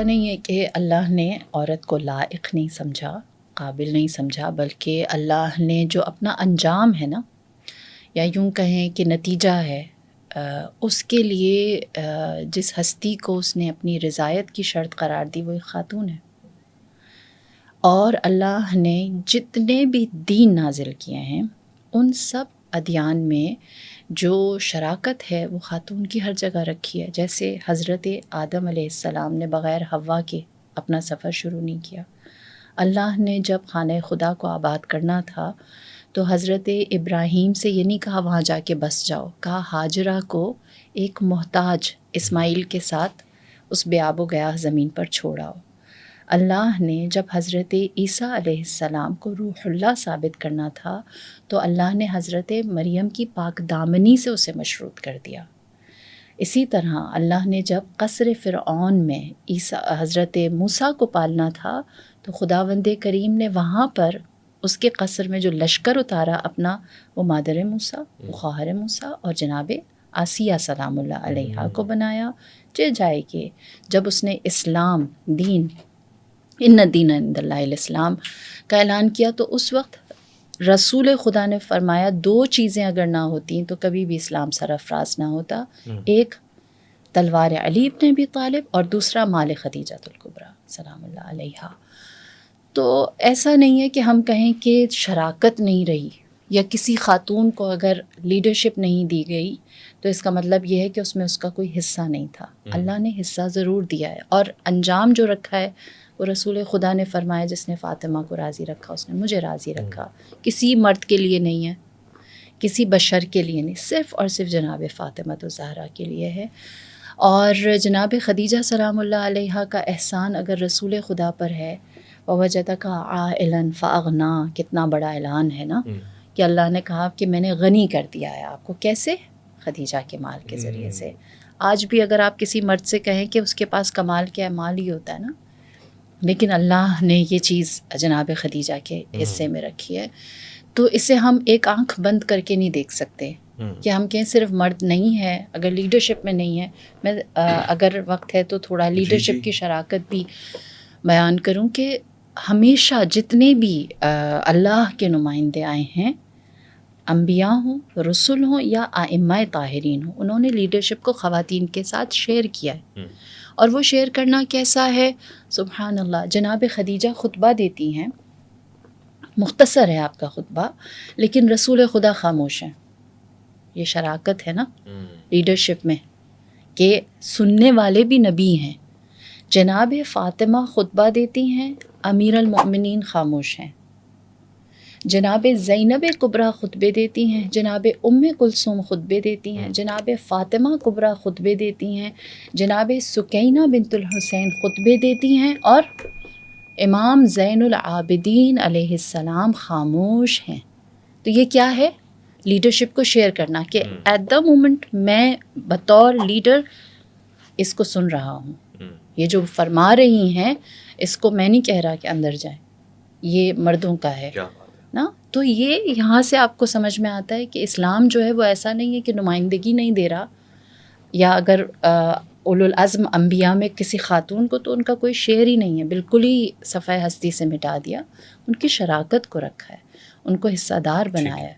نہیں ہے کہ اللہ نے عورت کو لائق نہیں سمجھا، قابل نہیں سمجھا، بلکہ اللہ نے جو اپنا انجام ہے نا، یا یوں کہیں کہ نتیجہ ہے، اس کے لیے جس ہستی کو اس نے اپنی رضایت کی شرط قرار دی وہ ایک خاتون ہے. اور اللہ نے جتنے بھی دین نازل کیے ہیں ان سب ادیان میں جو شراکت ہے وہ خاتون کی ہر جگہ رکھی ہے. جیسے حضرت آدم علیہ السلام نے بغیر حوا کے اپنا سفر شروع نہیں کیا. اللہ نے جب خانہ خدا کو آباد کرنا تھا تو حضرت ابراہیم سے یہ نہیں کہا وہاں جا کے بس جاؤ، کہا ہاجرہ کو ایک محتاج اسماعیل کے ساتھ اس بے آب و گیا زمین پر چھوڑاؤ. اللہ نے جب حضرت عیسیٰ علیہ السلام کو روح اللہ ثابت کرنا تھا تو اللہ نے حضرت مریم کی پاک دامنی سے اسے مشروط کر دیا. اسی طرح اللہ نے جب قصر فرعون میں حضرت موسیٰ کو پالنا تھا تو خداوند کریم نے وہاں پر اس کے قصر میں جو لشکر اتارا اپنا، وہ مادر موسیٰ، وہ خواہر موسیٰ اور جناب آسیہ سلام اللہ علیہا کو بنایا. جائے کہ جب اس نے اسلام دین ان الدین عند اللہ الاسلام کا اعلان کیا تو اس وقت رسول خدا نے فرمایا 2 چیزیں اگر نہ ہوتی تو کبھی بھی اسلام سرفراز نہ ہوتا. ایک تلوار علی ابن ابی طالب اور دوسرا مال خدیجہ الکبریٰ سلام اللہ علیہا. تو ایسا نہیں ہے کہ ہم کہیں کہ شراکت نہیں رہی یا کسی خاتون کو اگر لیڈرشپ نہیں دی گئی تو اس کا مطلب یہ ہے کہ اس میں اس کا کوئی حصہ نہیں تھا. اللہ نے حصہ ضرور دیا ہے اور انجام جو رکھا ہے وہ رسول خدا نے فرمایا جس نے فاطمہ کو راضی رکھا اس نے مجھے راضی رکھا. کسی مرد کے لیے نہیں ہے، کسی بشر کے لیے نہیں، صرف اور صرف جناب فاطمہ الزہرا کے لیے ہے. اور جناب خدیجہ سلام اللہ علیہا کا احسان اگر رسول خدا پر ہے، وَوَجَدَكَ عَائِلًا فَأَغْنَىٰ، کتنا بڑا اعلان ہے نا کہ اللہ نے کہا کہ میں نے غنی کر دیا ہے آپ کو. کیسے؟ خدیجہ کے مال کے ذریعے سے. آج بھی اگر آپ کسی مرد سے کہیں کہ اس کے پاس کمال کیا ہے، مال ہی ہوتا ہے نا، لیکن اللہ نے یہ چیز جناب خدیجہ کے حصے میں رکھی ہے. تو اسے ہم ایک آنکھ بند کر کے نہیں دیکھ سکتے کہ ہم کہیں صرف مرد نہیں ہے اگر لیڈرشپ میں نہیں ہے. میں اگر وقت ہے تو تھوڑا لیڈرشپ کی شراکت بھی بیان کروں کہ ہمیشہ جتنے بھی اللہ کے نمائندے آئے ہیں، انبیاء ہوں، رسول ہوں یا ائمہ طاہرین ہوں، انہوں نے لیڈرشپ کو خواتین کے ساتھ شیئر کیا ہے. اور وہ شیئر کرنا کیسا ہے؟ سبحان اللہ. جناب خدیجہ خطبہ دیتی ہیں، مختصر ہے آپ کا خطبہ، لیکن رسول خدا خاموش ہیں. یہ شراکت ہے نا لیڈرشپ میں کہ سننے والے بھی نبی ہیں. جناب فاطمہ خطبہ دیتی ہیں، امیر المؤمنین خاموش ہیں. جناب زینب کبریٰ خطبے دیتی ہیں، جناب ام کلثوم خطبے دیتی ہیں، جناب فاطمہ کبریٰ خطبے دیتی ہیں، جناب سکینہ بنت الحسین خطبے دیتی ہیں، اور امام زین العابدین علیہ السلام خاموش ہیں. تو یہ کیا ہے؟ لیڈرشپ کو شیئر کرنا کہ ایٹ دا مومنٹ میں بطور لیڈر اس کو سن رہا ہوں، یہ جو فرما رہی ہیں اس کو میں نہیں کہہ رہا کہ اندر جائیں، یہ مردوں کا ہے نا. تو یہ یہاں سے آپ کو سمجھ میں آتا ہے کہ اسلام جو ہے وہ ایسا نہیں ہے کہ نمائندگی نہیں دے رہا، یا اگر اولو العزم انبیاء میں کسی خاتون کو تو ان کا کوئی شعر ہی نہیں ہے، بالکل ہی صفحہ ہستی سے مٹا دیا. ان کی شراکت کو رکھا ہے، ان کو حصہ دار بنایا ہے.